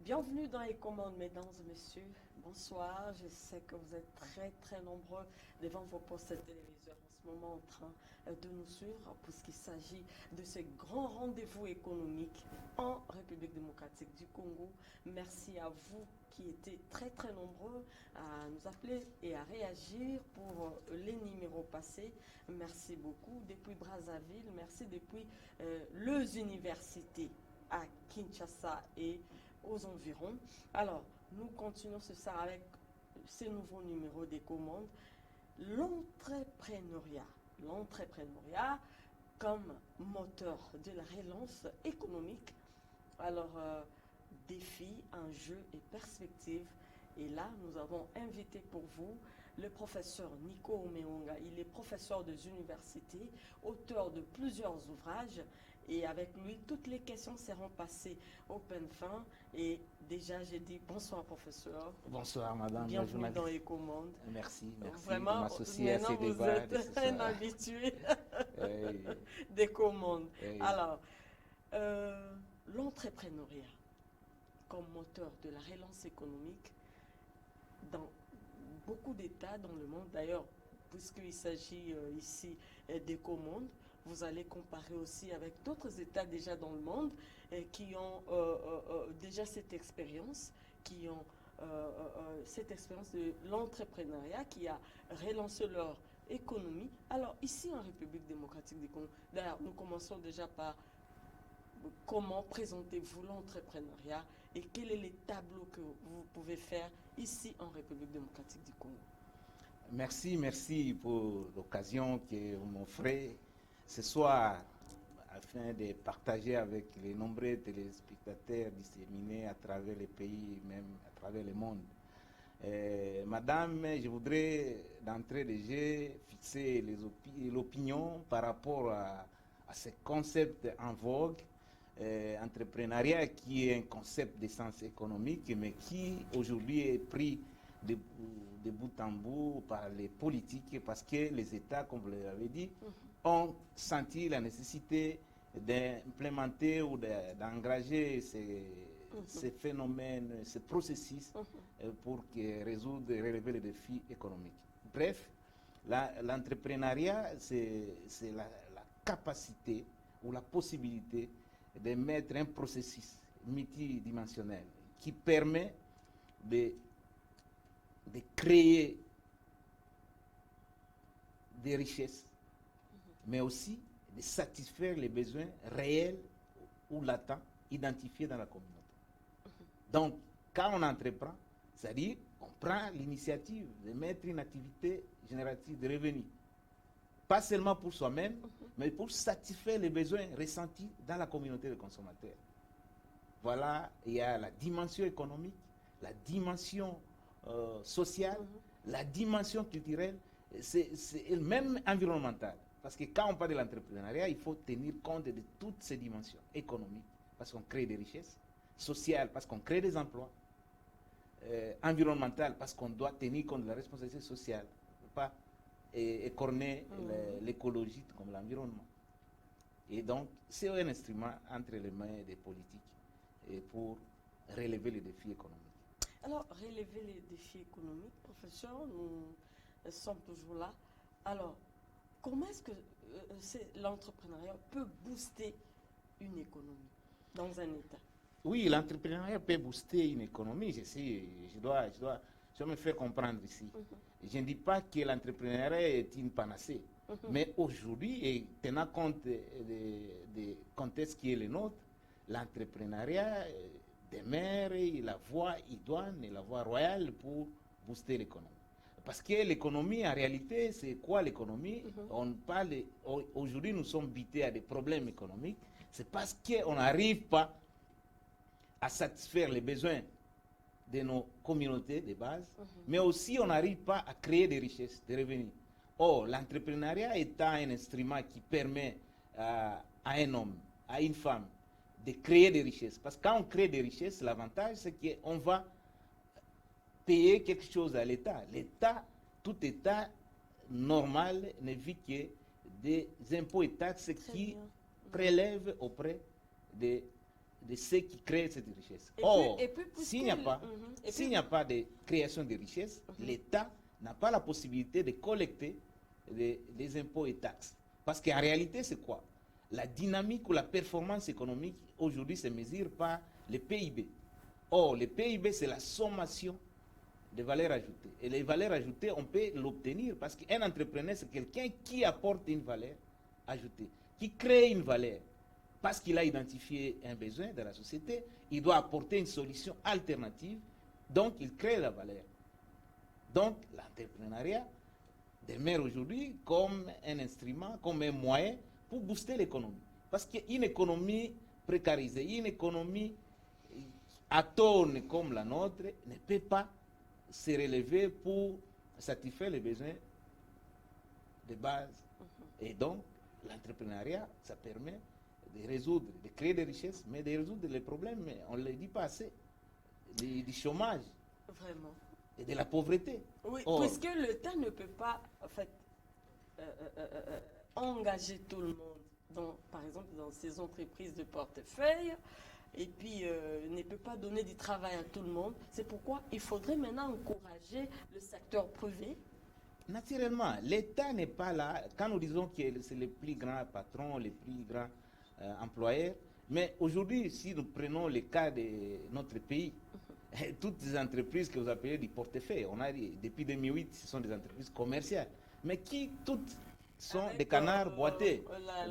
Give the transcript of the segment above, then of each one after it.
Bienvenue dans les commandes, mesdames et messieurs. Bonsoir. Je sais que vous êtes très nombreux devant vos postes téléviseurs en ce moment en train de nous suivre puisqu'il s'agit de ce grand rendez-vous économique en République démocratique du Congo. Merci à vous qui étaient très nombreux à nous appeler et à réagir pour les numéros passés. Merci beaucoup depuis Brazzaville, merci depuis les universités à Kinshasa et aux environs. Alors, nous continuons ce soir avec ces nouveaux numéros des commandes. L'entrepreneuriat. L'entrepreneuriat comme moteur de la relance économique. Alors, défis, enjeux et perspectives. Et là, nous avons invité pour vous le professeur Nico Omeonga. Il est professeur des universités, auteur de plusieurs ouvrages. Et avec lui, toutes les questions seront passées au peine fin. Et déjà, j'ai dit bonsoir, professeur. Bonsoir, madame. Bienvenue dans les commandes. Merci Vraiment, de m'associer à ces vous débats. êtes un habitué Oui. des commandes. Oui. Alors, l'entrepreneuriat comme moteur de la relance économique dans beaucoup d'États dans le monde. D'ailleurs, puisqu'il s'agit ici des commandes, vous allez comparer aussi avec d'autres États déjà dans le monde qui ont déjà cette expérience, qui ont cette expérience de l'entrepreneuriat qui a relancé leur économie. Alors ici en République démocratique du Congo, d'ailleurs nous commençons déjà par comment présentez-vous l'entrepreneuriat et quel est les tableaux que vous pouvez faire ici en République démocratique du Congo? Merci pour l'occasion que vous m'offrez ce soir afin de partager avec les nombreux téléspectateurs disséminés à travers les pays, même à travers le monde. Madame, je voudrais d'entrée de jeu fixer l'opinion par rapport à ce concept en vogue, entrepreneuriat qui est un concept d'essence économique, mais qui aujourd'hui est pris de bout en bout par les politiques parce que les États, comme vous l'avez dit, ont senti la nécessité d'implémenter ou d'engager ces phénomènes, ces processus pour résoudre et relever les défis économiques. Bref, l'entrepreneuriat, c'est la capacité ou la possibilité de mettre un processus multidimensionnel qui permet de créer des richesses, mais aussi de satisfaire les besoins réels ou latents identifiés dans la communauté. Donc, quand on entreprend, c'est-à-dire qu'on prend l'initiative de mettre une activité génératrice de revenus, pas seulement pour soi-même, mais pour satisfaire les besoins ressentis dans la communauté de consommateurs. Voilà, il y a la dimension économique, la dimension sociale, la dimension culturelle, c'est même environnementale. Parce que quand on parle de l'entrepreneuriat, il faut tenir compte de toutes ces dimensions économiques, parce qu'on crée des richesses, sociales, parce qu'on crée des emplois, environnementales, parce qu'on doit tenir compte de la responsabilité sociale, pas écorner l'écologie comme l'environnement. Et donc, c'est un instrument entre les mains des politiques pour relever les défis économiques. Alors, relever les défis économiques, professeur, nous sommes toujours là. Alors, comment est-ce que l'entrepreneuriat peut booster une économie dans un État? Oui, l'entrepreneuriat peut booster une économie. Je dois me faire comprendre ici. Je ne dis pas que l'entrepreneuriat est une panacée. Mais aujourd'hui, et tenant compte des contextes qui est le nôtre, l'entrepreneuriat demeure la voie idoine et la voie royale pour booster l'économie. Parce que l'économie, en réalité, c'est quoi l'économie? On parle, aujourd'hui, nous sommes bités à des problèmes économiques. C'est parce qu'on n'arrive pas à satisfaire les besoins de nos communautés de base, mais aussi on n'arrive pas à créer des richesses, des revenus. Or, l'entrepreneuriat étant un instrument qui permet à un homme, à une femme, de créer des richesses. Parce que quand on crée des richesses, l'avantage, c'est qu'on va payer quelque chose à l'État. L'État, tout État normal ne vit que des impôts et taxes qui prélèvent auprès des de ceux qui créent cette richesse. Or, s'il n'y a pas de création de richesse, l'État n'a pas la possibilité de collecter les impôts et taxes. Parce qu'en réalité, c'est quoi? La dynamique ou la performance économique, aujourd'hui, se mesure par le PIB. Or, le PIB, c'est la sommation des valeurs ajoutées. Et les valeurs ajoutées, on peut l'obtenir parce qu'un entrepreneur, c'est quelqu'un qui apporte une valeur ajoutée, qui crée une valeur. Parce qu'il a identifié un besoin de la société, il doit apporter une solution alternative, donc il crée la valeur. Donc, l'entrepreneuriat demeure aujourd'hui comme un instrument, comme un moyen pour booster l'économie. Parce qu'une économie précarisée, une économie atone comme la nôtre ne peut pas se relever pour satisfaire les besoins de base. Et donc, l'entrepreneuriat, ça permet de résoudre, de créer des richesses, mais de résoudre les problèmes, on ne le dit pas assez, du chômage. Vraiment. Et de la pauvreté. Oui, puisque l'État ne peut pas, en fait, engager tout le monde, par exemple, dans ces entreprises de portefeuille, et puis ne peut pas donner du travail à tout le monde. C'est pourquoi il faudrait maintenant encourager le secteur privé. Naturellement, l'État n'est pas là. Quand nous disons que c'est les plus grands patrons, les plus grands employeurs, mais aujourd'hui, si nous prenons le cas de notre pays, toutes les entreprises que vous appelez du portefeuille, on a dit, depuis 2008, ce sont des entreprises commerciales, mais qui toutes sont des canards boités.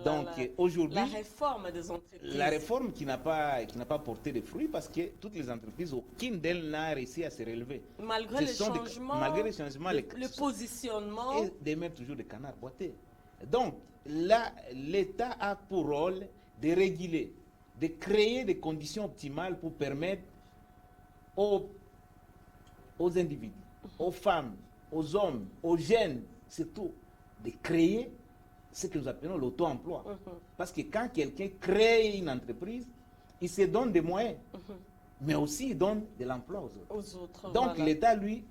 Donc aujourd'hui, la réforme des entreprises. La réforme qui n'a pas porté de fruits parce que toutes les entreprises, aucune d'elles n'a réussi à se relever. Malgré les changements, le positionnement. Et demeurent toujours des canards boités. Donc là, l'État a pour rôle de réguler, de créer des conditions optimales pour permettre aux individus, aux femmes, aux hommes, aux jeunes, surtout, de créer ce que nous appelons l'auto-emploi. Parce que quand quelqu'un crée une entreprise, il se donne des moyens, mais aussi il donne de l'emploi aux autres. Donc voilà. L'État, lui,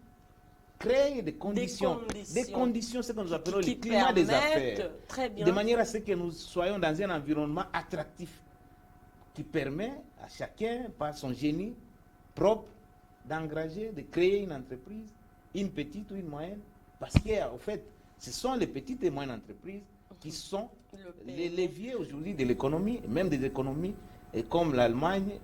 crée des conditions, ce que nous appelons le climat des affaires, de manière à ce que nous soyons dans un environnement attractif, qui permet à chacun, par son génie propre, d'engager, de créer une entreprise, une petite ou une moyenne, parce qu'en fait, ce sont les petites et moyennes entreprises qui sont les leviers aujourd'hui de l'économie, même des économies, et comme l'Allemagne,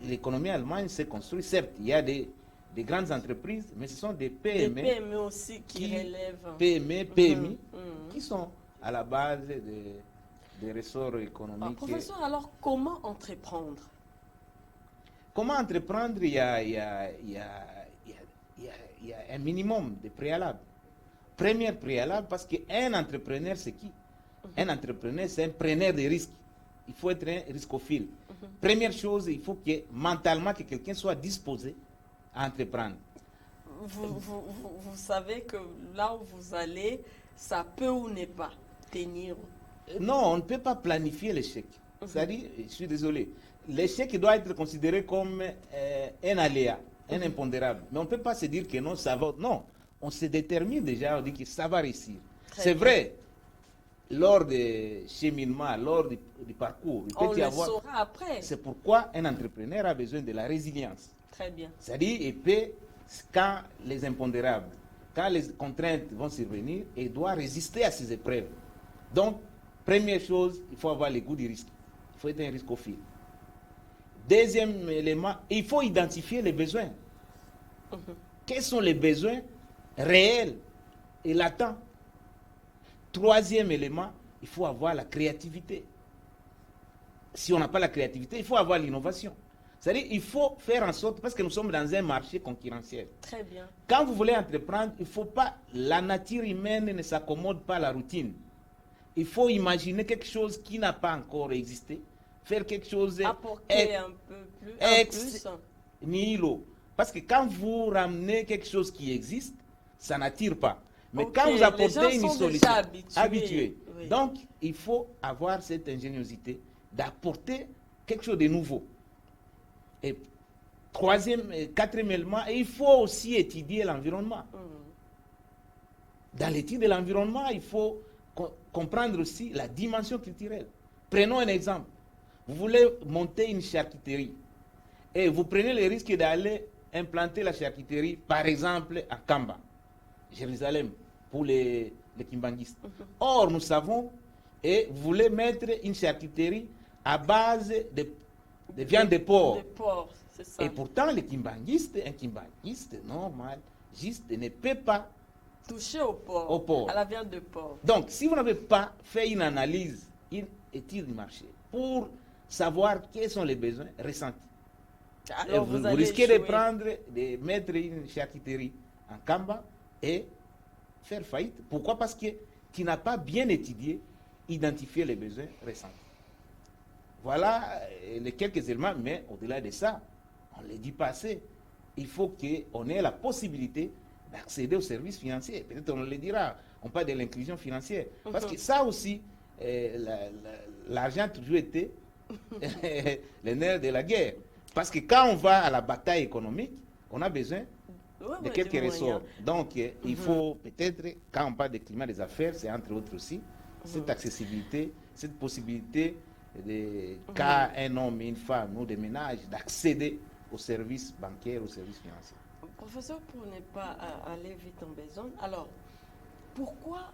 l'économie allemande s'est construite, certes, il y a des grandes entreprises, mais ce sont des PME, des PME aussi qui relèvent. PME, PMI, qui sont à la base des ressorts économiques. Professeur, alors comment entreprendre? Comment entreprendre? Il y a un minimum de préalables. Premier préalable, parce qu'un entrepreneur, c'est qui? Un entrepreneur, c'est un preneur de risques. Il faut être un riscophile. Première chose, il faut que mentalement, que quelqu'un soit disposé à entreprendre. Vous savez que là où vous allez, ça peut ou ne pas tenir. Non, on ne peut pas planifier l'échec. C'est-à-dire, je suis désolé, l'échec doit être considéré comme un aléa, un impondérable. Mais on ne peut pas se dire que non, ça va. Non, on se détermine déjà, on dit que ça va réussir. C'est vrai, lors du cheminement, lors du parcours, il peut y avoir. On le saura après. C'est pourquoi un entrepreneur a besoin de la résilience. Très bien. C'est-à-dire, il peut, quand les impondérables, quand les contraintes vont survenir, il doit résister à ces épreuves. Donc, première chose, il faut avoir le goût du risque. Il faut être un riscophile. Deuxième élément, il faut identifier les besoins. Quels sont les besoins réels et latents? Troisième élément, il faut avoir la créativité. Si on n'a pas la créativité, il faut avoir l'innovation. C'est-à-dire, il faut faire en sorte, parce que nous sommes dans un marché concurrentiel. Très bien. Quand vous voulez entreprendre, il ne faut pas, la nature humaine ne s'accommode pas à la routine. Il faut imaginer quelque chose qui n'a pas encore existé, faire quelque chose apporter un peu plus, nihilo. Parce que quand vous ramenez quelque chose qui existe, ça n'attire pas. Mais quand vous apportez une solution, habituée. Oui. Donc, il faut avoir cette ingéniosité d'apporter quelque chose de nouveau. Et quatrième élément, il faut aussi étudier l'environnement. Dans l'étude de l'environnement, il faut comprendre aussi la dimension culturelle. Prenons un exemple. Vous voulez monter une charcuterie et vous prenez le risque d'aller implanter la charcuterie, par exemple, à Kamba, Jérusalem, pour les kimbanguistes. Or, nous savons, et vous voulez mettre une charcuterie à base de viande de porc. De porc, c'est ça. Et pourtant, un kimbanguiste normal, juste ne peut pas toucher au porc, au porc, à la viande de porc. Donc, si vous n'avez pas fait une analyse, une étude du marché, pour savoir quels sont les besoins ressentis, alors vous risquez de mettre une charcuterie en Kamba et faire faillite. Pourquoi? Parce que tu n'as pas bien étudié, identifié les besoins ressentis. Voilà les quelques éléments, mais au-delà de ça, on ne le dit pas assez. Il faut qu'on ait la possibilité d'accéder aux services financiers. Peut-être on le dira, on parle de l'inclusion financière. Parce que ça aussi, l'argent a toujours été le nerf de la guerre. Parce que quand on va à la bataille économique, on a besoin de quelques ressorts. Donc, il faut peut-être, quand on parle du climat des affaires, c'est entre autres aussi, cette accessibilité, cette possibilité qu'à un homme et une femme ou des ménages d'accéder aux services bancaires, aux services financiers. Professeur, pour ne pas aller vite en besogne, alors, pourquoi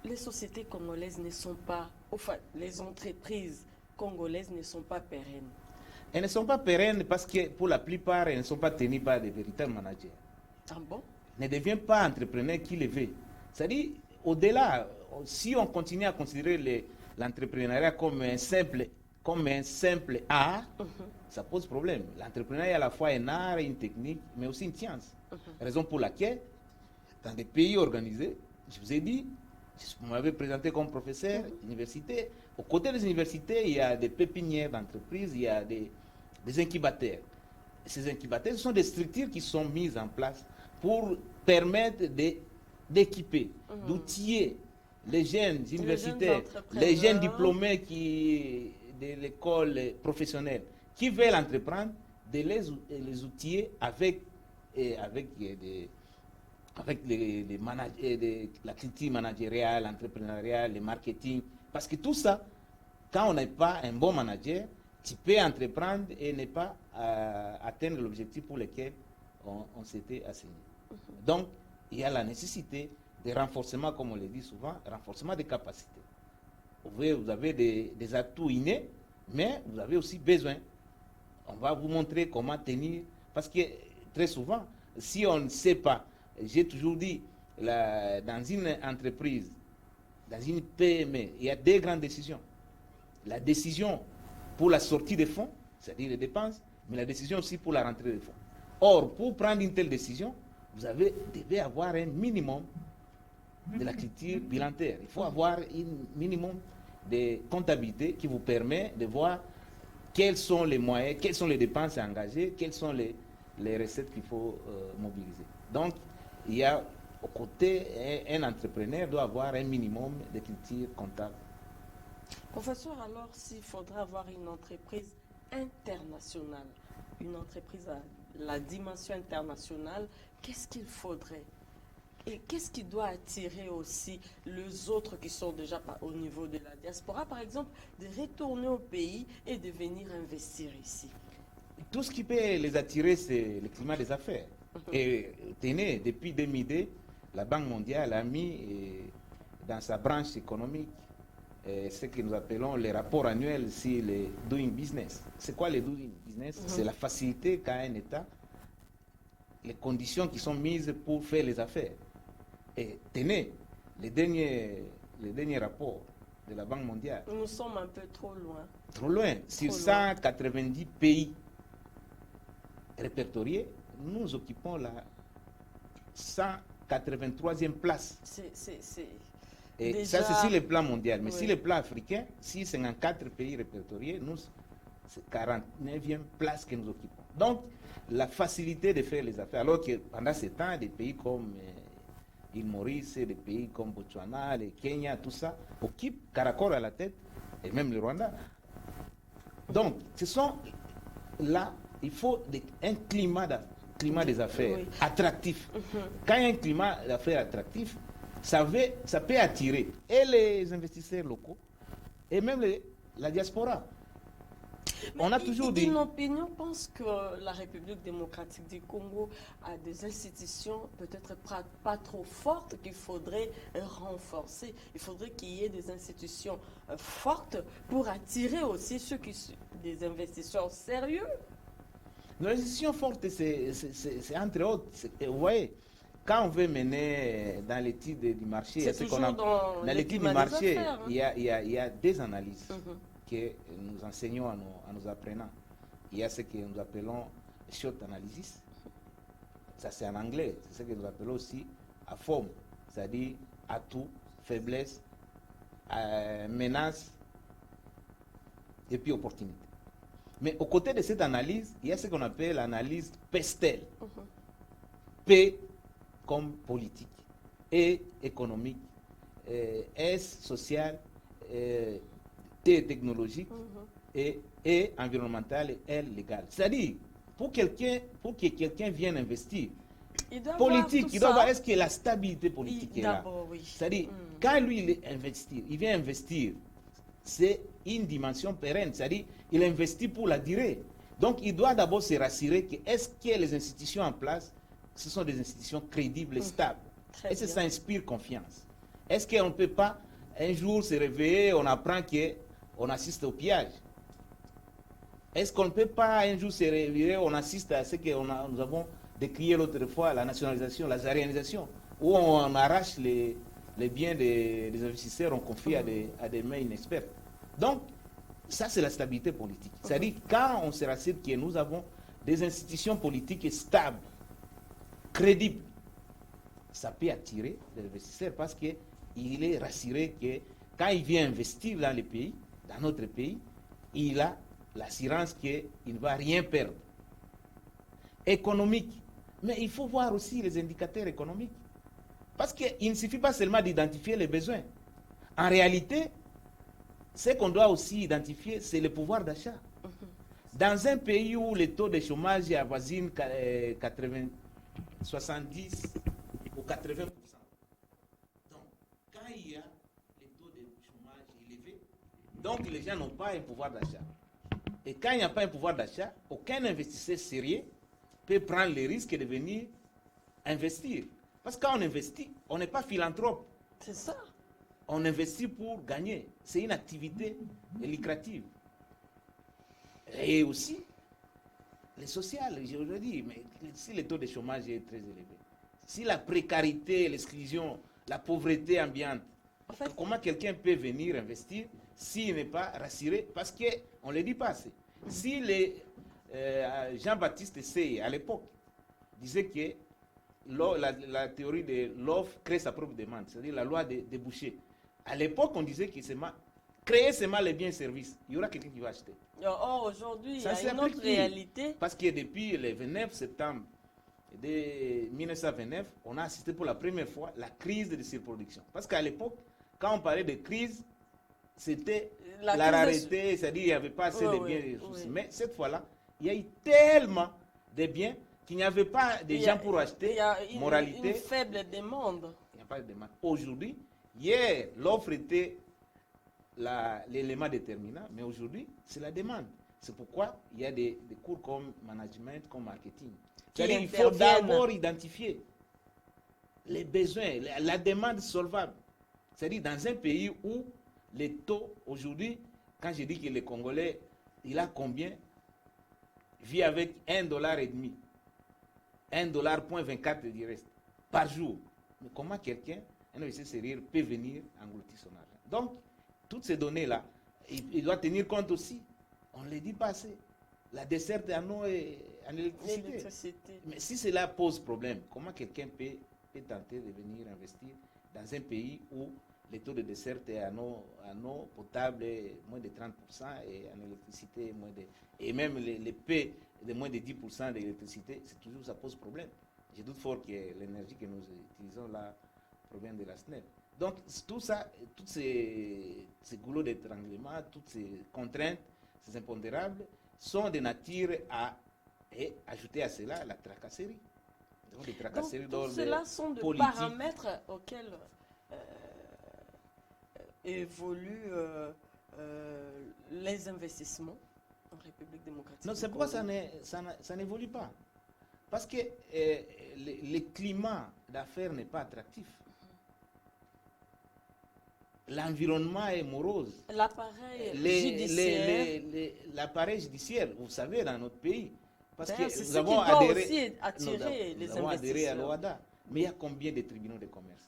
les sociétés congolaises ne sont pas, enfin, les entreprises congolaises ne sont pas pérennes? Elles ne sont pas pérennes parce que pour la plupart, elles ne sont pas tenues par des véritables managers. Ah bon? Ne deviennent pas entrepreneurs qui le veulent. C'est-à-dire, au-delà, si on continue à considérer l'entrepreneuriat comme un simple art, ça pose problème. L'entrepreneuriat est à la fois un art et une technique, mais aussi une science. Raison pour laquelle, dans des pays organisés, je vous ai dit, vous m'avez présenté comme professeur universitaire. Aux côtés des universités, il y a des pépinières d'entreprises, il y a des incubateurs. Ces incubateurs, ce sont des structures qui sont mises en place pour permettre d'équiper, d'outiller les jeunes universitaires, les jeunes diplômés de l'école professionnelle qui veulent entreprendre, de les outiller avec la culture managériale, l'entrepreneuriat, le marketing. Parce que tout ça, quand on n'est pas un bon manager, tu peux entreprendre et ne pas atteindre l'objectif pour lequel on s'était assigné. Donc, il y a la nécessité de renforcement, comme on le dit souvent, renforcement des capacités. Vous avez des atouts innés, mais vous avez aussi besoin. On va vous montrer comment tenir, parce que très souvent, si on ne sait pas, j'ai toujours dit, dans une entreprise, dans une PME, il y a deux grandes décisions. La décision pour la sortie des fonds, c'est-à-dire les dépenses, mais la décision aussi pour la rentrée des fonds. Or, pour prendre une telle décision, vous devez avoir un minimum de la culture bilantaire. Il faut avoir un minimum de comptabilité qui vous permet de voir quels sont les moyens, quelles sont les dépenses à engager, quelles sont les recettes qu'il faut mobiliser. Donc, il y a au côté, un entrepreneur doit avoir un minimum de culture comptable. Professeur, alors s'il faudrait avoir une entreprise internationale, une entreprise à la dimension internationale, qu'est-ce qu'il faudrait? Et qu'est-ce qui doit attirer aussi les autres qui sont déjà au niveau de la diaspora, par exemple, de retourner au pays et de venir investir ici? Tout ce qui peut les attirer, c'est le climat des affaires. Et tenez, depuis 2002, la Banque mondiale a mis dans sa branche économique ce que nous appelons les rapports annuels sur les doing business. C'est quoi les doing business? C'est la facilité qu'a un État, les conditions qui sont mises pour faire les affaires. Et tenez, les derniers rapports de la Banque mondiale. Nous sommes un peu trop loin. Trop loin. Sur 190 pays répertoriés, nous occupons la 183e place. Et déjà, ça, c'est sur le plan mondial. Mais sur le plan africain, si 54 pays répertoriés, nous, c'est 49e place que nous occupons. Donc, la facilité de faire les affaires, alors que pendant ce temps, des pays comme l'île Maurice, des pays comme Botswana, le Kenya, tout ça, occupent Karakor à la tête, et même le Rwanda. Donc, ce sont là, il faut un climat des affaires attractif. Quand il y a un climat d'affaires attractif, ça peut attirer et les investisseurs locaux et même la diaspora. on a toujours dit... Une opinion pense que la République démocratique du Congo a des institutions peut-être pas trop fortes qu'il faudrait renforcer. Il faudrait qu'il y ait des institutions fortes pour attirer aussi des investisseurs sérieux. L'institution forte, c'est entre autres. Vous voyez, quand on veut mener dans l'étude du marché, C'est toujours dans l'étude du marché, il y a des analyses que nous enseignons à nos apprenants. Il y a ce que nous appelons short analysis. Ça, c'est en anglais. C'est ce que nous appelons aussi à forme, c'est-à-dire atout, faiblesse, menace et puis opportunité. Mais aux côtés de cette analyse, il y a ce qu'on appelle l'analyse PESTEL. P comme politique, E économique, S social, T technologique, et E environnemental et L légal. C'est-à-dire, pour que quelqu'un vienne investir, politique, il doit voir est-ce que la stabilité politique est là. Oui. C'est-à-dire, quand lui il vient investir, c'est une dimension pérenne, c'est-à-dire il investit pour la durée. Donc il doit d'abord se rassurer que est-ce que les institutions en place, ce sont des institutions crédibles et stables. Est-ce que ça inspire confiance? Est-ce qu'on ne peut pas un jour se réveiller, on apprend qu'on assiste au pillage? Est-ce qu'on ne peut pas un jour se réveiller, on assiste à ce que nous avons décrié l'autre fois, la nationalisation, la zaréanisation, où on arrache les biens des investisseurs, on confie à des mains inexpertes. Donc, ça c'est la stabilité politique. C'est-à-dire quand on se rassure que nous avons des institutions politiques stables, crédibles, ça peut attirer les investisseurs parce qu'il est rassuré que quand il vient investir dans le pays, dans notre pays, il a l'assurance qu'il ne va rien perdre. Économique, mais il faut voir aussi les indicateurs économiques. Parce qu'il ne suffit pas seulement d'identifier les besoins. En réalité, ce qu'on doit aussi identifier, c'est le pouvoir d'achat. Dans un pays où le taux de chômage avoisine 70 ou 80%. Donc, quand il y a le taux de chômage élevé, donc les gens n'ont pas un pouvoir d'achat. Et quand il n'y a pas un pouvoir d'achat, aucun investisseur sérieux peut prendre le risque de venir investir. Parce que quand on investit, on n'est pas philanthrope. C'est ça. On investit pour gagner. C'est une activité lucrative. Et aussi, le social, je vous le dis, mais si le taux de chômage est très élevé, si la précarité, l'exclusion, la pauvreté ambiante, en fait, comment quelqu'un peut venir investir s'il n'est pas rassuré? Parce qu'on ne le dit pas assez. Si Jean-Baptiste Seye, à l'époque, disait que la théorie de l'offre crée sa propre demande, c'est-à-dire la loi des bouchers. À l'époque, on disait que créer seulement les biens et services, il y aura quelqu'un qui va acheter. Or, aujourd'hui, il y a une autre réalité. Parce que depuis le 29 septembre de 1929, on a assisté pour la première fois à la crise de surproduction. Parce qu'à l'époque, quand on parlait de crise, c'était la rareté, c'est-à-dire qu'il n'y avait pas assez de biens et ressources. Oui. Mais cette fois-là, il y a eu tellement de biens qu'il n'y avait pas de gens pour acheter. Il y a une faible demande. Il n'y a pas de demande. Aujourd'hui, hier, l'offre était l'élément déterminant, mais aujourd'hui, c'est la demande. C'est pourquoi il y a des cours comme management, comme marketing. C'est-à-dire qu'il faut d'abord identifier les besoins, la demande solvable. C'est-à-dire dans un pays où les taux, aujourd'hui, quand je dis que le Congolais, il a combien? Vit avec $1,5, $1,24 du reste, par jour. Mais comment quelqu'un, un investisseur sérieux, peut venir engloutir son argent? Donc, toutes ces données-là, il doit tenir compte aussi. On ne les dit pas assez. La desserte en eau et en électricité. Mais si cela pose problème, comment quelqu'un peut tenter de venir investir dans un pays où les taux de desserte en eau potable est moins de 30% et en électricité moins de... Et même les paix de moins de 10% d'électricité, c'est toujours ça pose problème. Je doute fort que l'énergie que nous utilisons là provient de la SNEL. Donc tout ça, tous ces goulots d'étranglement, toutes ces contraintes, ces impondérables, sont de nature à ajouter à cela la tracasserie. Donc, des tracasseries tout cela sont des paramètres auxquels évoluent les investissements en République démocratique Non, du c'est pourquoi Congo. ça n'évolue pas. Parce que le climat d'affaires n'est pas attractif. L'environnement est morose. L'appareil judiciaire, L'appareil judiciaire, vous savez, dans notre pays, parce d'ailleurs, que c'est nous ce qui avons doit adhéré, aussi attirer les nous avons adhéré à investisseurs. l'OADA. Mais il y a combien de tribunaux de commerce?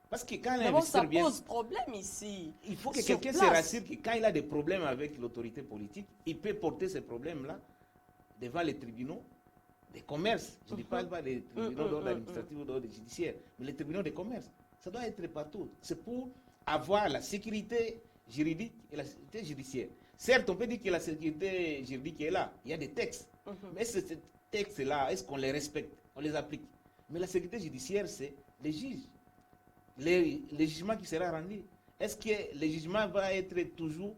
Parce que quand D'abord, ça l'investisseur vient, pose problème ici. il faut que sur quelqu'un se place. rassure que quand il a des problèmes avec l'autorité politique, il peut porter ces problèmes-là devant les tribunaux de commerce. Je ne parle pas des tribunaux d'ordre administratif ou d'ordre judiciaire, mais les tribunaux de commerce. Ça doit être partout. C'est pour avoir la sécurité juridique et la sécurité judiciaire. Certes, on peut dire que la sécurité juridique est là. Il y a des textes. Mais ces textes-là, est-ce qu'on les respecte? On les applique. Mais la sécurité judiciaire, c'est les juges. Les jugements qui sera rendu. Est-ce que le jugement va être toujours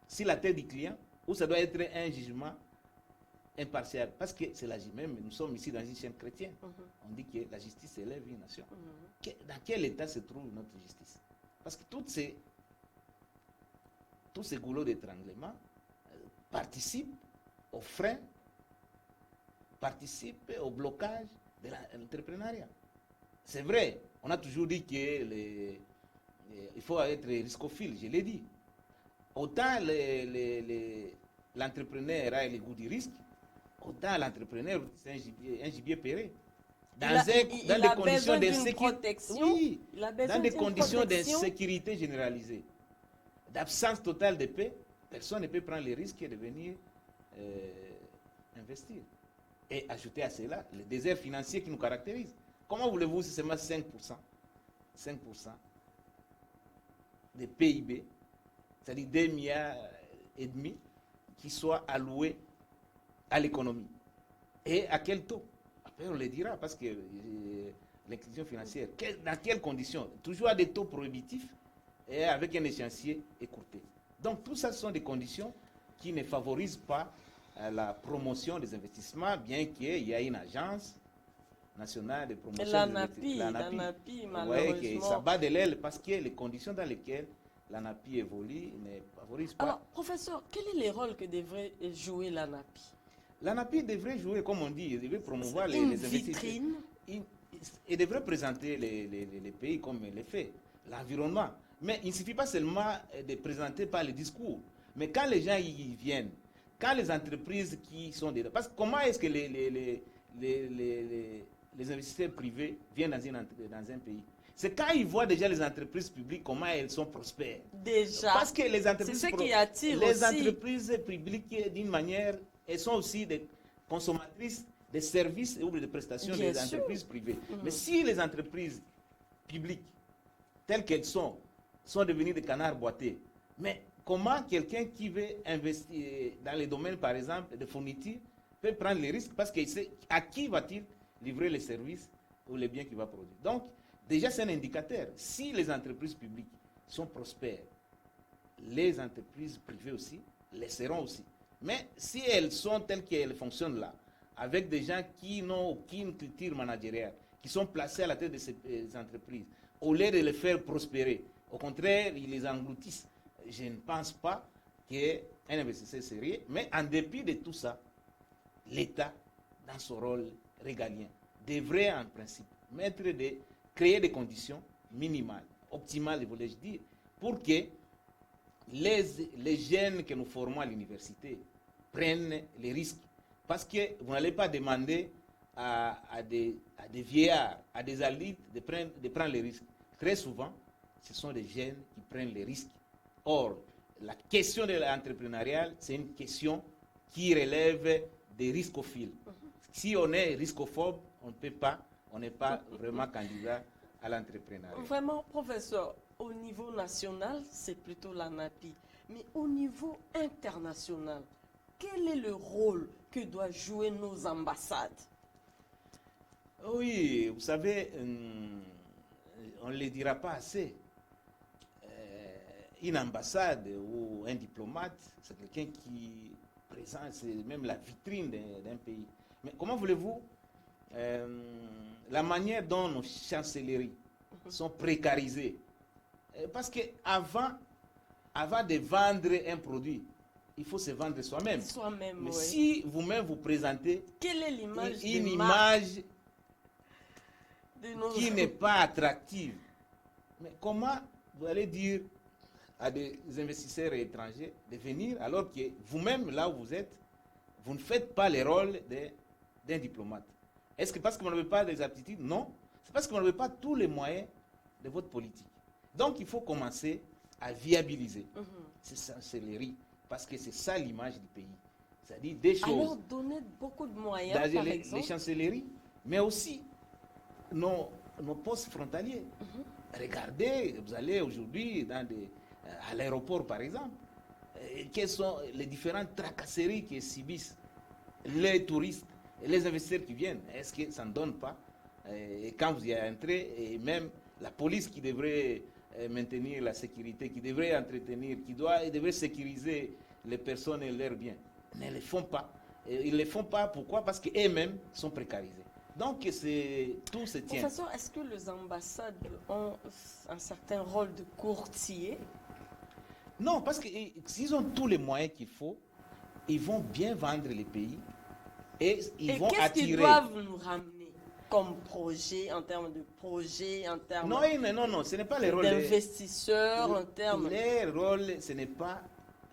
sur la tête du client ou ça doit être un jugement impartial? Parce que c'est la justice. Même nous sommes ici dans une chaîne chrétienne. On dit que la justice élève une nation. Dans quel état se trouve notre justice? Parce que tous ces goulots d'étranglement participent au frein, participent au blocage de l'entrepreneuriat. C'est vrai, on a toujours dit qu'il faut être riscophile, je l'ai dit. Autant l'entrepreneur a le goût du risque, autant l'entrepreneur, c'est un gibier perré. Dans des conditions de sécurité, dans des conditions d'insécurité généralisée, d'absence totale de paix, personne ne peut prendre le risque de venir investir. Et ajouter à cela le désert financier qui nous caractérise. Comment voulez-vous si c'est seulement 5% de PIB, c'est-à-dire 2,5 milliards qui soient alloués à l'économie? Et à quel taux? Après, on le dira, parce que l'inclusion financière, dans quelles conditions? Toujours à des taux prohibitifs et avec un échéancier écourté. Donc, tout ça, ce sont des conditions qui ne favorisent pas la promotion des investissements, bien qu'il y ait une agence nationale de promotion des investissements. L'ANAPI, Vous voyez que ça malheureusement. bat de l'aile parce que les conditions dans lesquelles l'ANAPI évolue ne favorisent pas. Alors, professeur, quel est le rôle que devrait jouer l'ANAPI? L'ANAPI devrait jouer, comme on dit, il devrait promouvoir les investissements. Vitrine. Il devrait présenter les pays comme il le fait, l'environnement. Mais il ne suffit pas seulement de présenter par les discours. Mais quand les gens y viennent, quand les entreprises qui sont dedans, parce que comment est-ce que les investisseurs privés viennent dans un pays? C'est quand ils voient déjà les entreprises publiques, comment elles sont prospères. Déjà. Parce que les entreprises, c'est ce qui attire les aussi. entreprises publiques, d'une manière, elles sont aussi des consommatrices des services ou des prestations Bien des sûr. entreprises privées. Mais si les entreprises publiques, telles qu'elles sont devenues des canards boités, mais comment quelqu'un qui veut investir dans les domaines, par exemple, de fourniture, peut prendre les risques parce qu'il sait à qui va-t-il livrer les services ou les biens qu'il va produire. Donc, déjà, c'est un indicateur. Si les entreprises publiques sont prospères, les entreprises privées aussi les seront aussi. Mais si elles sont telles qu'elles fonctionnent là, avec des gens qui n'ont aucune culture managériale, qui sont placés à la tête de ces entreprises, au lieu de les faire prospérer, au contraire, ils les engloutissent. Je ne pense pas qu'un investisseur sérieux, mais en dépit de tout ça, l'État, dans son rôle régalien, devrait en principe créer des conditions minimales, optimales, voulais-je dire, pour que les jeunes que nous formons à l'université prennent les risques. Parce que vous n'allez pas demander à des vieillards, à des adultes de prendre les risques. Très souvent, ce sont des jeunes qui prennent les risques. Or, la question de l'entrepreneuriat, c'est une question qui relève des riscophiles. Si on est riscophobe, on n'est pas vraiment candidat à l'entrepreneuriat. Vraiment, professeur, au niveau national, c'est plutôt l'ANAPI. Mais au niveau international, quel est le rôle que doivent jouer nos ambassades? Oui, vous savez, on ne le dira pas assez. Une ambassade ou un diplomate, c'est quelqu'un qui présente, c'est même la vitrine d'un pays. Mais comment voulez-vous, la manière dont nos chancelleries sont précarisées, parce qu'avant de vendre un produit, il faut se vendre soi-même. Soi-même, Mais oui. si vous-même vous présentez Quelle est l'image une des marques image de nos qui n'est pas attractive, mais comment vous allez dire à des investisseurs étrangers de venir alors que vous-même, là où vous êtes, vous ne faites pas le rôle d'un diplomate? Est-ce que parce que vous n'avez pas des aptitudes? Non. C'est parce que vous n'avez pas tous les moyens de votre politique. Donc, il faut commencer à viabiliser ces chancelleries, parce que c'est ça l'image du pays. C'est-à-dire des choses. Alors, donner beaucoup de moyens, dans par les exemple. chancelleries, mais aussi nos postes frontaliers. Regardez, vous allez aujourd'hui à l'aéroport, par exemple, quelles sont les différentes tracasseries qui subissent les touristes et les investisseurs qui viennent. Est-ce que ça ne donne pas, et quand vous y entrez, et même la police qui devrait maintenir la sécurité, qui devrait entretenir, qui devrait sécuriser les personnes et leurs biens, ne le font pas. Et ils ne le font pas, pourquoi? Parce qu'eux-mêmes sont précarisés. Donc, tout se tient. Professeur, est-ce que les ambassades ont un certain rôle de courtier? Non, parce que s'ils ont tous les moyens qu'il faut, ils vont bien vendre les pays et ils vont qu'est-ce qu'ils attirer. doivent nous ramener comme projet, en termes de projet, en termes Non, ce n'est pas le rôle d'investisseurs, en termes... Leur rôle, ce n'est pas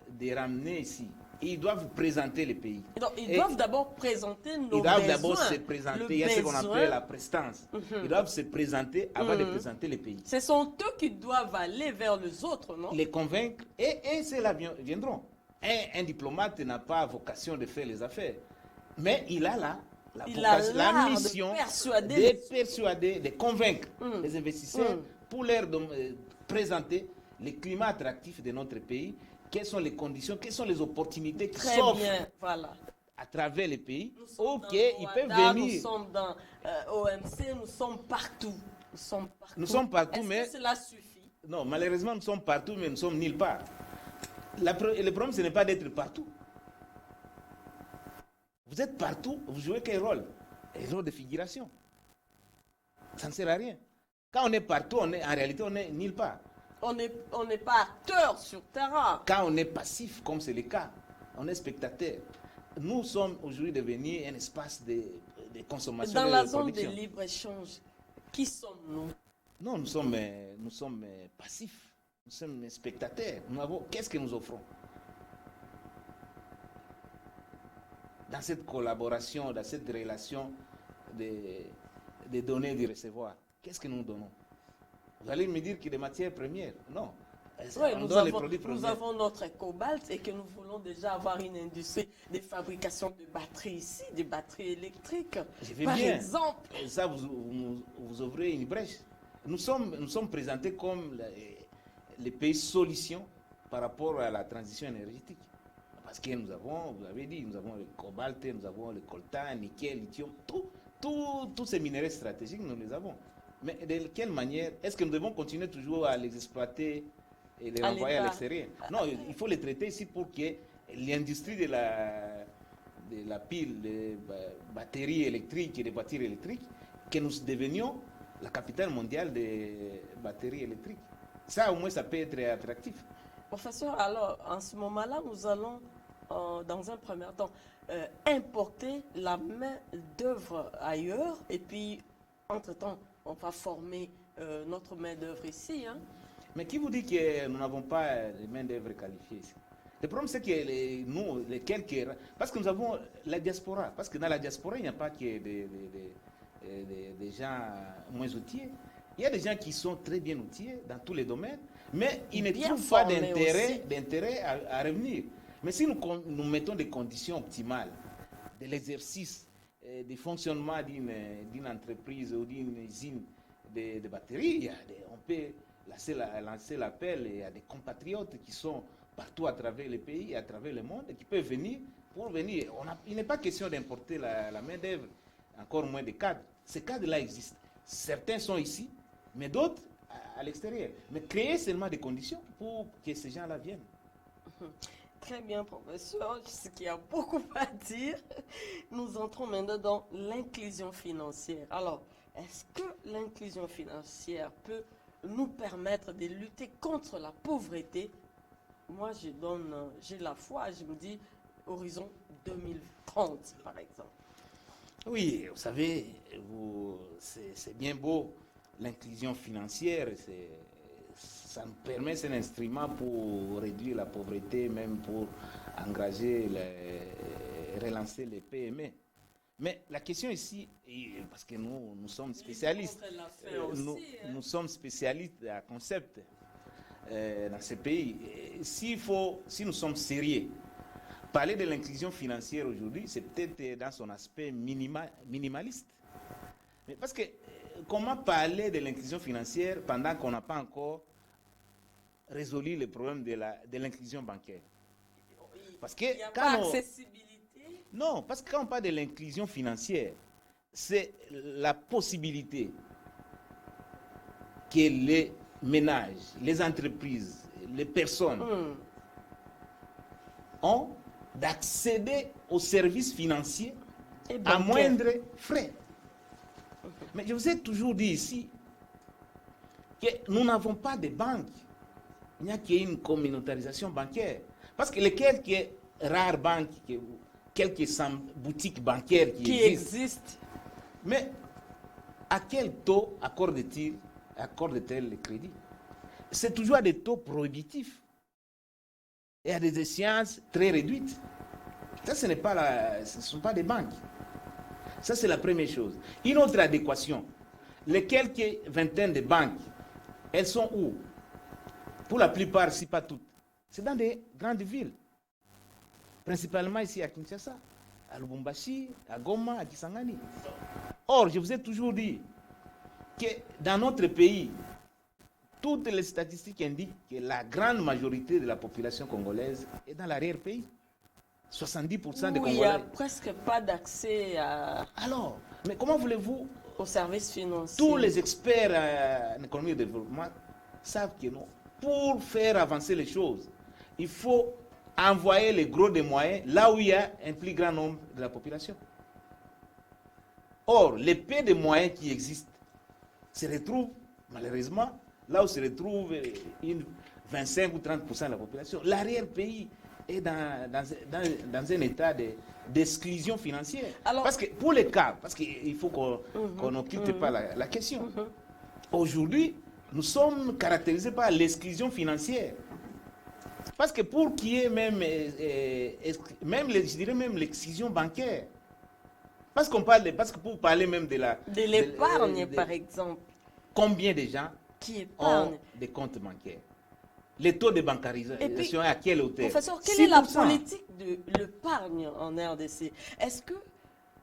de ramener ici. Ils doivent vous présenter les pays. Donc, ils doivent d'abord présenter nos besoins. Ils doivent d'abord se présenter. Il y a ce qu'on appelle la prestance. Ils doivent se présenter avant de présenter les pays. Ce sont eux qui doivent aller vers les autres, non? Les convaincre et ceux-là viendront. Un diplomate n'a pas vocation de faire les affaires. Mais il a la mission de persuader, de convaincre les investisseurs pour leur présenter le climat attractif de notre pays. Quelles sont les conditions, quelles sont les opportunités qui s'offrent à travers les pays. Ok, ils peuvent venir. Nous sommes dans OMC, nous sommes partout. Nous sommes partout, mais... Est-ce que cela suffit? Non, malheureusement, nous sommes partout, mais nous sommes nulle part. Le problème, ce n'est pas d'être partout. Vous êtes partout, vous jouez quel rôle? Un rôle de figuration. Ça ne sert à rien. Quand on est partout, en réalité, on n'est nulle part. On n'est pas acteur sur terrain. Quand on est passif, comme c'est le cas, on est spectateur. Nous sommes aujourd'hui devenus un espace de consommation. Dans la zone de libre-échange, qui sommes-nous? Non, nous sommes passifs. Nous sommes spectateurs. Qu'est-ce que nous offrons? Dans cette collaboration, dans cette relation de donner et de recevoir, qu'est-ce que nous donnons? Vous allez me dire que des matières premières? Non. Oui, nous avons notre cobalt et que nous voulons déjà avoir une industrie de fabrication de batteries ici, de batteries électriques. Par exemple. Et ça, vous ouvrez une brèche. Nous sommes présentés comme les pays solutions par rapport à la transition énergétique. Parce que nous avons, vous avez dit, nous avons le cobalt, nous avons le coltan, le nickel, le lithium, tous ces minéraux stratégiques, nous les avons. Mais de quelle manière? Est-ce que nous devons continuer toujours à les exploiter et les renvoyer à l'extérieur? Non, il faut les traiter ici pour que l'industrie de la pile, des batteries électriques et des voitures électriques, que nous devenions la capitale mondiale des batteries électriques. Ça, au moins, ça peut être attractif. Professeur, alors, en ce moment-là, nous allons, dans un premier temps, importer la main-d'œuvre ailleurs, et puis, entre-temps, on va former notre main-d'œuvre ici. Hein. Mais qui vous dit que nous n'avons pas de main-d'œuvre qualifiée ici? Le problème, c'est que nous, les quelques... Parce que nous avons la diaspora. Parce que dans la diaspora, il n'y a pas que des gens moins outillés. Il y a des gens qui sont très bien outillés dans tous les domaines, mais ils ne trouvent pas d'intérêt à revenir. Mais si nous mettons des conditions optimales de l'exercice, du fonctionnement d'une entreprise ou d'une usine de batteries, on peut lancer l'appel à des compatriotes qui sont partout à travers les pays, à travers le monde, et qui peuvent venir pour venir. Il n'est pas question d'importer la main-d'œuvre, encore moins des cadres. Ces cadres-là existent. Certains sont ici, mais d'autres à l'extérieur. Mais créer seulement des conditions pour que ces gens-là viennent. Très bien, professeur. Je sais qu'il y a beaucoup à dire. Nous entrons maintenant dans l'inclusion financière. Alors, est-ce que l'inclusion financière peut nous permettre de lutter contre la pauvreté moi, j'ai la foi, je me dis, horizon 2030, par exemple. Oui, vous savez, c'est bien beau, l'inclusion financière, ça nous permet, c'est un instrument pour réduire la pauvreté, même pour engager, relancer les PME. Mais la question ici, parce que nous sommes spécialistes, nous sommes spécialistes à concept dans ce pays. Si nous sommes sérieux, parler de l'inclusion financière aujourd'hui, c'est peut-être dans son aspect minimaliste. Mais parce que comment parler de l'inclusion financière pendant qu'on n'a pas encore résolu le problème de l'inclusion bancaire? Parce que il n'y a pas accessibilité. Non, parce que quand on parle de l'inclusion financière, c'est la possibilité que les ménages, les entreprises, les personnes ont d'accéder aux services financiers à moindre frais. Mais je vous ai toujours dit ici que nous n'avons pas de banque. Il n'y a qu'une communautarisation bancaire. Parce que les quelques rares banques, quelques boutiques bancaires qui existent, mais à quel taux accorde-t-elle le crédit? C'est toujours à des taux prohibitifs et à des échéances très réduites. Ça, ce ne sont pas des banques. Ça, c'est la première chose. Une autre adéquation. Les quelques vingtaines de banques, elles sont où? Pour la plupart, si pas toutes, c'est dans des grandes villes. Principalement ici à Kinshasa, à Lubumbashi, à Goma, à Kisangani. Or, je vous ai toujours dit que dans notre pays, toutes les statistiques indiquent que la grande majorité de la population congolaise est dans l'arrière-pays. 70% des Congolais. Il n'y a presque pas d'accès Alors, mais comment voulez-vous? Aux services financiers. Tous les experts en économie et développement savent que non. Pour faire avancer les choses, il faut envoyer les gros des moyens là où il y a un plus grand nombre de la population. Or, les peu de moyens qui existent se retrouvent, malheureusement, là où se retrouve 25 ou 30% de la population. L'arrière-pays est dans un état d'exclusion financière. Alors, parce que pour les cas, parce qu'il faut qu'on n'occulte pas la question. Aujourd'hui, nous sommes caractérisés par l'exclusion financière. Parce que pour qu'il y ait je dirais même l'exclusion bancaire. Parce que pour parler même de l'épargne, par exemple. Combien de gens ont des comptes bancaires? Les taux de bancarisation à quelle hauteur? Professeur, quelle est la politique de l'épargne en RDC? Est-ce que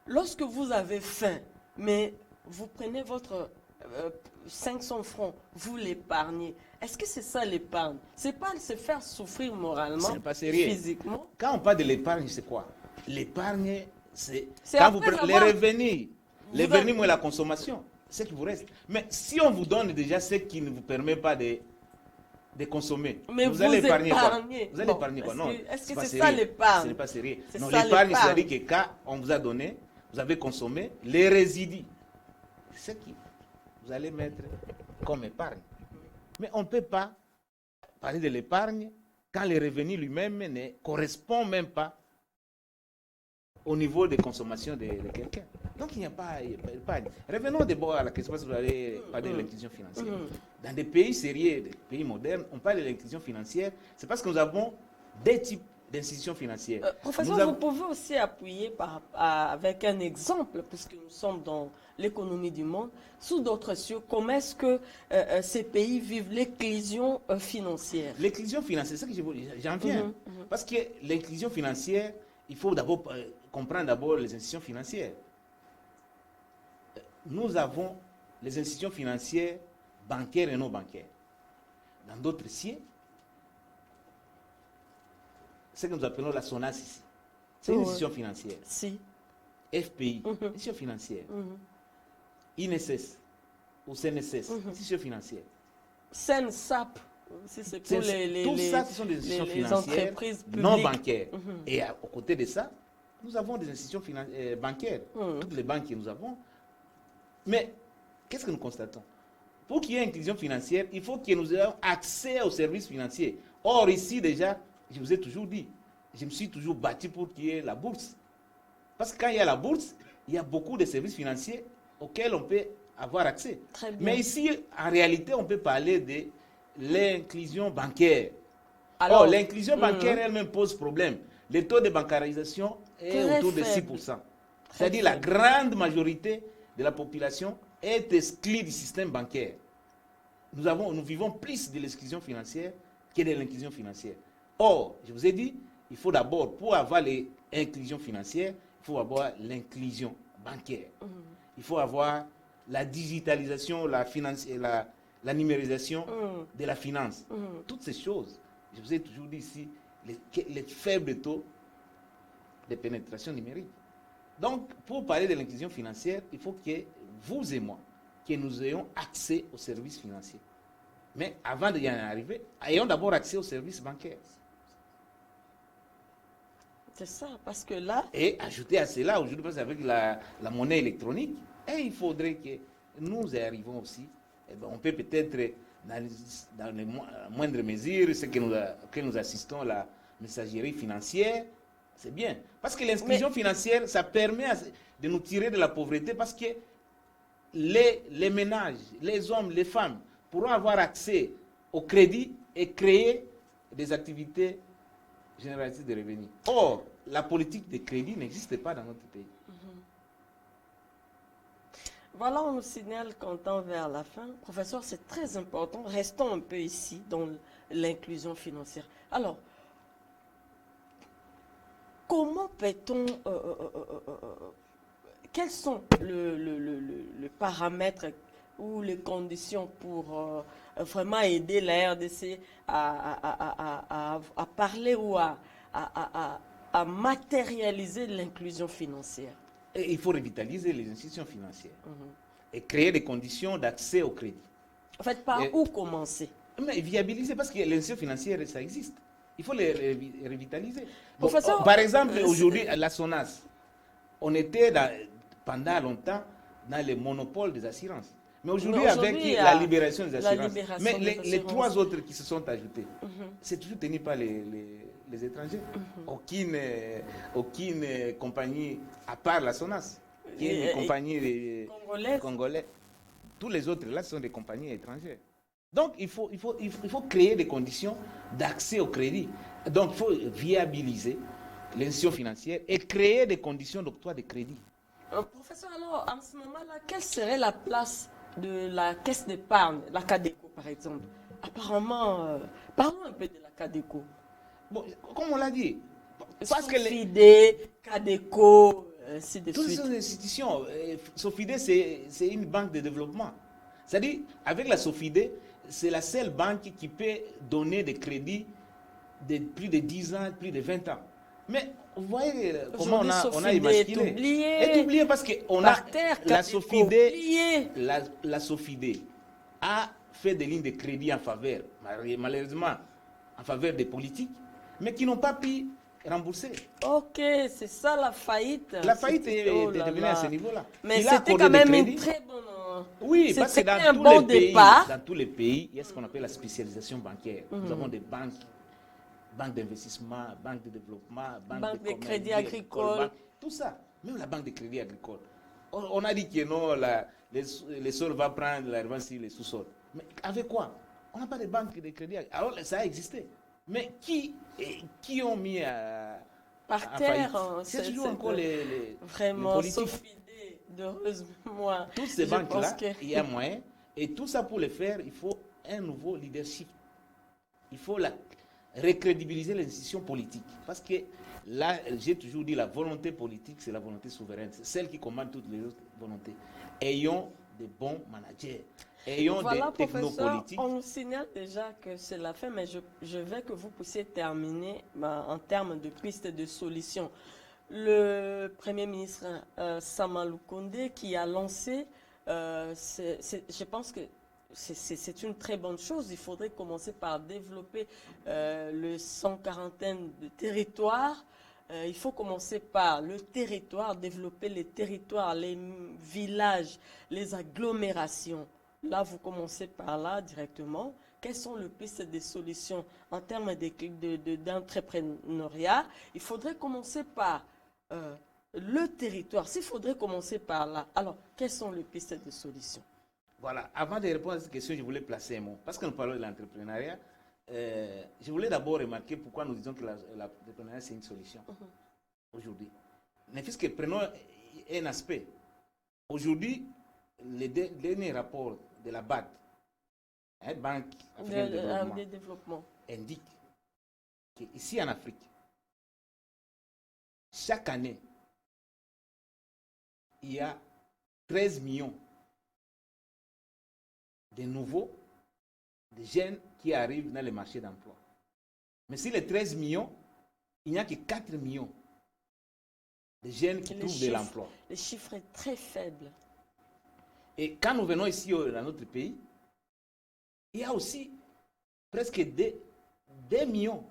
lorsque vous avez faim, mais vous prenez votre 500 francs, vous l'épargnez, est-ce que c'est ça l'épargne? C'est pas se faire souffrir moralement, physiquement? Quand on parle de l'épargne, c'est quoi? L'épargne, c'est quand vous prenez les revenus moins la consommation, c'est ce qui vous reste. Mais si on vous donne déjà ce qui ne vous permet pas de consommer, mais vous allez épargner quoi? Vous allez épargner quoi? Non, est-ce que c'est ça l'épargne? Ce n'est pas sérieux. Non, l'épargne, c'est-à-dire que quand on vous a donné, vous avez consommé, les résidus, c'est ce qui vous allez mettre comme épargne. Mais on ne peut pas parler de l'épargne quand les revenus lui-même ne correspondent même pas au niveau de consommation de quelqu'un. Donc il n'y a pas d'épargne. Revenons d'abord à la question, parce que vous allez parler de l'inclusion financière. Dans des pays sérieux, des pays modernes, on parle de l'inclusion financière, c'est parce que nous avons des types d'institutions financières. Professeur, vous pouvez aussi appuyer avec un exemple, puisque nous sommes dans l'économie du monde, sous d'autres cieux, comment est-ce que ces pays vivent l'inclusion financière? L'inclusion financière, c'est ce que j'en viens. Parce que l'inclusion financière, il faut d'abord comprendre d'abord les institutions financières. Nous avons les institutions financières bancaires et non bancaires. Dans d'autres cieux, ce que nous appelons la SONAS ici, c'est une institution financière. Si. FPI, institution financière. INSS ou CNSS, institution financière. SENSAP, c'est pour tout ça, ce sont des institutions financières entreprises non bancaires. Et aux côtés de ça, nous avons des institutions bancaires, toutes les banques que nous avons. Mais qu'est-ce que nous constatons? Pour qu'il y ait une inclusion financière, il faut que nous ayons accès aux services financiers. Or, ici, déjà, je vous ai toujours dit, je me suis toujours battu pour qu'il y ait la bourse. Parce que quand il y a la bourse, il y a beaucoup de services financiers auxquels on peut avoir accès. Très bien. Mais ici, en réalité, on peut parler de l'inclusion bancaire. Alors, Or, l'inclusion bancaire elle-même pose problème. Le taux de bancarisation est très autour de faible. 6%. C'est-à-dire la faible. grande majorité de la population est exclue du système bancaire. Nous vivons plus de l'exclusion financière que de l'inclusion financière. Or, je vous ai dit, il faut d'abord, pour avoir l'inclusion financière, il faut avoir l'inclusion bancaire. Il faut avoir la digitalisation, la numérisation de la finance. Toutes ces choses, je vous ai toujours dit ici, les faibles taux de pénétration numérique. Donc, pour parler de l'inclusion financière, il faut que vous et moi, que nous ayons accès aux services financiers. Mais avant d'y en arriver, ayons d'abord accès aux services bancaires. C'est ça, parce que là... Et ajouter à cela, aujourd'hui, avec la monnaie électronique, il faudrait que nous y arrivons aussi. On peut peut-être, dans les moindres mesures, ce que nous assistons à la messagerie financière, c'est bien. Parce que l'inclusion financière, ça permet de nous tirer de la pauvreté, parce que les ménages, les hommes, les femmes, pourront avoir accès au crédit et créer des activités génératrices de revenus. Or, la politique de crédit n'existe pas dans notre pays. Voilà, on nous signale qu'on tend vers la fin. Professeur, c'est très important. Restons un peu ici dans l'inclusion financière. Alors, comment peut-on... quels sont les paramètres ou les conditions pour vraiment aider la RDC à parler ou à matérialiser l'inclusion financière? Et il faut revitaliser les institutions financières et créer des conditions d'accès au crédit. En fait, par où commencer? Mais viabiliser, parce que les institutions financières, ça existe. Il faut les revitaliser. Bon, Professeur, par exemple, aujourd'hui, la SONAS, on était pendant longtemps dans les monopoles des assurances. Mais aujourd'hui, avec la libération des assurances, mais les trois autres qui se sont ajoutés, c'est toujours tenu par les étrangers. Aucune compagnie, à part la SONAS, qui est une compagnie congolaise. Tous les autres, là, sont des compagnies étrangères. Donc, il faut créer des conditions d'accès au crédit. Donc, il faut viabiliser l'institution financière et créer des conditions d'octroi de crédit. Professeur, alors, en ce moment-là, quelle serait la place de la caisse d'épargne, la CADECO, par exemple? Apparemment, parlons un peu de la CADECO. Bon, comme on l'a dit, parce que Sofide, CADECO, ainsi de toutes suite. ces institutions, Sofide, c'est une banque de développement. C'est-à-dire, avec la Sofide, c'est la seule banque qui peut donner des crédits de plus de 10 ans, plus de 20 ans. Mais vous voyez comment on a imaginé. Est oublié parce qu'on a la Sofide a fait des lignes de crédit en faveur, malheureusement, en faveur des politiques, mais qui n'ont pas pu rembourser. Ok, c'est ça la faillite. La faillite est devenue à ce niveau-là. Mais c'était quand même une très bonne... Oui, parce que dans tous les pays, il y a ce qu'on appelle la spécialisation bancaire. Nous avons des banques d'investissement, banques de développement, banques de crédit agricole. Tout ça, même la banque de crédit agricole. On a dit que non, les sols vont prendre la revanche sur les sous-sols. Mais avec quoi? On n'a pas de banque de crédit agricole. Alors, ça a existé. Mais qui ont mis par terre? C'est toujours encore les vraiment politiques. Heureusement. Toutes ces banques-là, il y a moyen. Et tout ça, pour le faire, il faut un nouveau leadership. Il faut recrédibiliser les institutions politiques. Parce que là, j'ai toujours dit, la volonté politique, c'est la volonté souveraine. C'est celle qui commande toutes les autres volontés. Ayons de bons managers. Ayons des technopolitiques. On nous signale déjà que c'est la fin, mais je veux que vous puissiez terminer en termes de pistes de solutions. Le Premier ministre Sama Lukonde qui a lancé, je pense que c'est une très bonne chose. Il faudrait commencer par développer le 140 de territoire. Il faut commencer par le territoire, développer les territoires, les villages, les agglomérations. Là, vous commencez par là directement. quelles sont les pistes des solutions en termes d'entrepreneuriat. Il faudrait commencer par le territoire. S'il faudrait commencer par là, alors quelles sont les pistes de solutions? Voilà, avant de répondre à cette question, je voulais placer un mot. Parce que nous parlons de l'entrepreneuriat, je voulais d'abord remarquer pourquoi nous disons que l'entrepreneuriat, c'est une solution aujourd'hui. Mais puisque prenons un aspect. Aujourd'hui, le dernier rapport de la BAD, Banque africaine de développement, indique qu'ici en Afrique, chaque année, il y a 13 millions de nouveaux, de jeunes qui arrivent dans le marché d'emploi. Mais sur les 13 millions, il n'y a que 4 millions de jeunes qui trouvent de l'emploi. Le chiffre est très faible. Et quand nous venons ici dans notre pays, il y a aussi presque 2 millions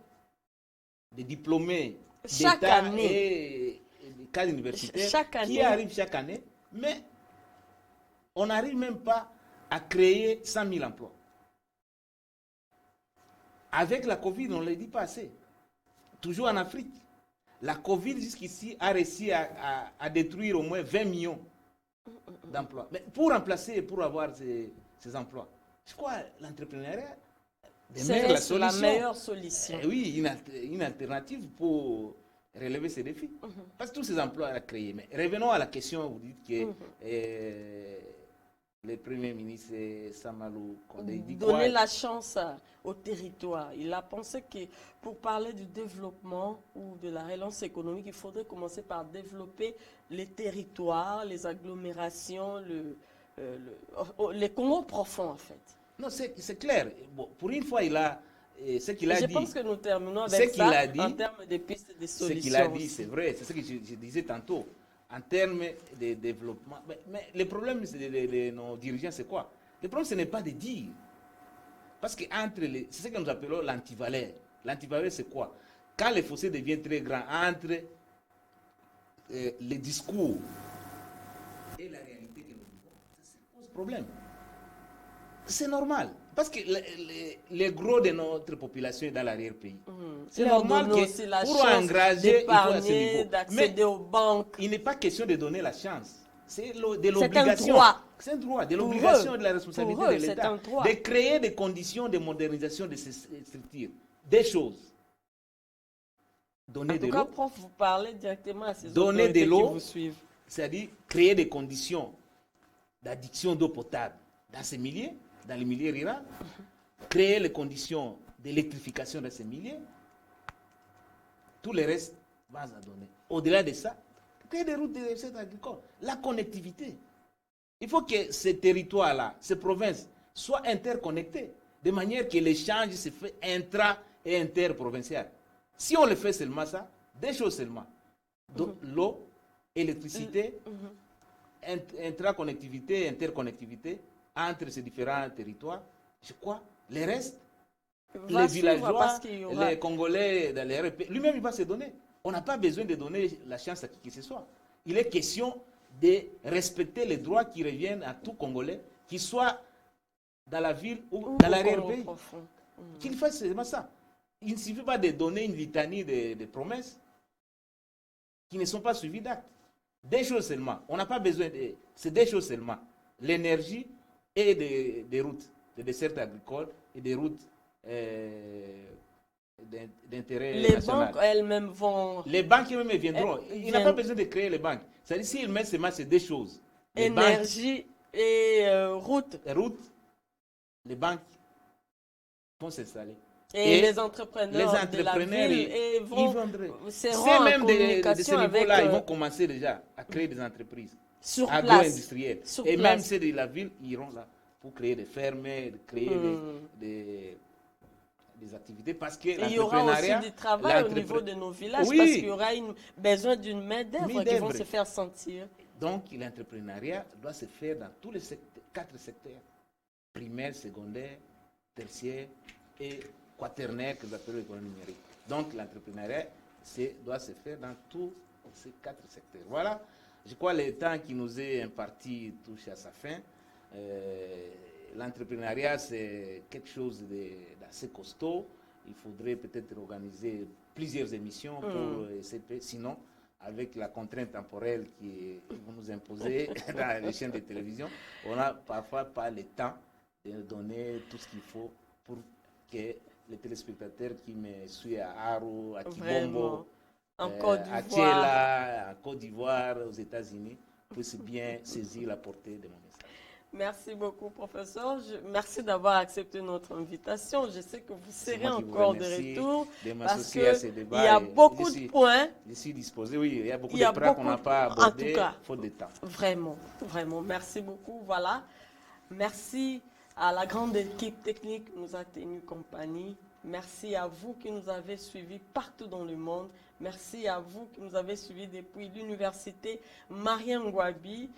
de diplômés d'État et de cadres universitaires qui arrivent chaque année, mais on n'arrive même pas à créer 100 000 emplois. Avec la Covid, on ne le dit pas assez. Toujours en Afrique, la Covid jusqu'ici a réussi à détruire au moins 20 millions d'emplois. Mais pour remplacer, pour avoir ces emplois, je crois que l'entrepreneuriat c'est la meilleure solution. Oui, une alternative pour relever ces défis. Parce que tous ces emplois à créer. Mais revenons à la question, vous dites que le Premier ministre Samalou Kondé dit donner la chance au territoire. Il a pensé que pour parler du développement ou de la relance économique, il faudrait commencer par développer les territoires, les agglomérations, les Congo profonds en fait. Non, c'est clair. Bon, pour une fois, il a ce qu'il a dit. Je pense que nous terminons avec ça en termes de pistes de solutions. Ce qu'il a dit, c'est vrai. C'est ce que je disais tantôt. En termes de développement. Mais le problème de nos dirigeants, c'est quoi? Le problème, ce n'est pas de dire. Parce que c'est ce que nous appelons l'antivaleur. L'antivaleur, c'est quoi? Quand le fossé devient très grand entre les discours et la réalité que nous vivons, ça pose problème. C'est normal. Parce que le gros de notre population est dans l'arrière-pays. C'est normal que pour engager, il faut à ce niveau. D'accéder aux banques. Il n'est pas question de donner la chance. C'est de l'obligation. C'est un droit. De l'obligation et de la responsabilité de l'État. De créer des conditions de modernisation de ces structures. Des choses. Donner de l'eau. En tout cas, prof, vous parlez directement à ces donner de l'eau, qui vous suivent. C'est-à-dire créer des conditions d'addiction d'eau potable dans ces milieux. Dans les milieux ruraux, créer les conditions d'électrification de ces milieux, tout le reste va à donner. Au-delà de ça, créer des routes de recette agricole, la connectivité. Il faut que ces territoires-là, ces provinces, soient interconnectés, de manière que l'échange se fait intra- et interprovincial. Si on le fait seulement ça, deux choses seulement. L'eau, électricité, intraconnectivité, interconnectivité, entre ces différents territoires, je crois, les restes, les villageois, les Congolais, les RP, lui-même il va se donner. On n'a pas besoin de donner la chance à qui que ce soit. Il est question de respecter les droits qui reviennent à tout Congolais, qu'il soit dans la ville ou dans l'arrière-pays. Qu'il fasse seulement ça. Il ne suffit pas de donner une litanie de promesses qui ne sont pas suivies d'actes. Des choses seulement. On n'a pas besoin de... C'est des choses seulement. L'énergie et des routes, des dessertes agricoles et des routes d'intérêt national. Les banques elles-mêmes vont... Les banques elles-mêmes viendront. Il n'a pas besoin de créer les banques. C'est-à-dire s'ils mettent seulement ces deux choses. Énergie et routes. Les banques vont s'installer. Et les entrepreneurs de la ville seront même de ce niveau-là, ils vont commencer déjà à créer des entreprises agro-industrielles. Et même ceux de la ville iront là pour créer des fermes, créer des activités. Parce que il y aura aussi du travail au niveau de nos villages, parce qu'il y aura besoin d'une main-d'œuvre qui vont se faire sentir. Donc l'entrepreneuriat doit se faire dans tous les 4 secteurs, primaire, secondaire, tertiaire et quaternaire que nous appelons l'économie numérique. Donc l'entrepreneuriat doit se faire dans tous ces 4 secteurs. Voilà, je crois que le temps qui nous est imparti touche à sa fin. l'entrepreneuriat, c'est quelque chose d'assez costaud. Il faudrait peut-être organiser plusieurs émissions pour SCP. Sinon, avec la contrainte temporelle qui vont nous imposer dans les chaînes de télévision, on n'a parfois pas le temps de donner tout ce qu'il faut pour que les téléspectateurs qui me suivent à Aru, à Kibombo, à Tchela, en Côte d'Ivoire, aux États-Unis, puissent bien saisir la portée de mon message. Merci beaucoup, professeur. Merci d'avoir accepté notre invitation. Je sais que vous serez encore de retour parce qu'il y a beaucoup de points. Je suis disposé, oui. Il y a beaucoup de points qu'on n'a pas abordés, faute de temps. Vraiment, vraiment. Merci beaucoup. Voilà. Merci à la grande équipe technique qui nous a tenu compagnie. Merci à vous qui nous avez suivis partout dans le monde. Merci à vous qui nous avez suivis depuis l'université Marien-Ngouabi.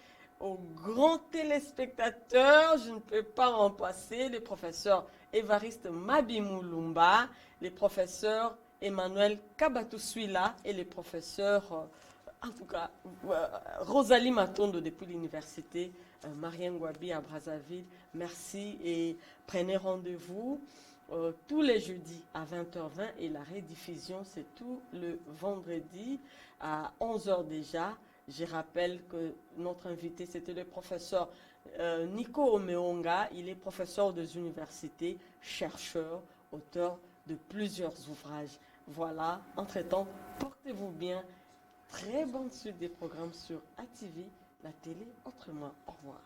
Aux grands téléspectateurs, je ne peux pas en passer, les professeurs Évariste Mabimoulumba, les professeurs Emmanuel Kabatoussuila et les professeurs, en tout cas, Rosalie Matondo depuis l'université Marien-Ngouabi à Brazzaville. Merci et prenez rendez-vous tous les jeudis à 20h20 et la rediffusion, c'est tout le vendredi à 11h déjà. Je rappelle que notre invité, c'était le professeur Nico Omeonga. Il est professeur des universités, chercheur, auteur de plusieurs ouvrages. Voilà, entre-temps, portez-vous bien. Très bonne suite des programmes sur ATV, la télé autrement. Au revoir.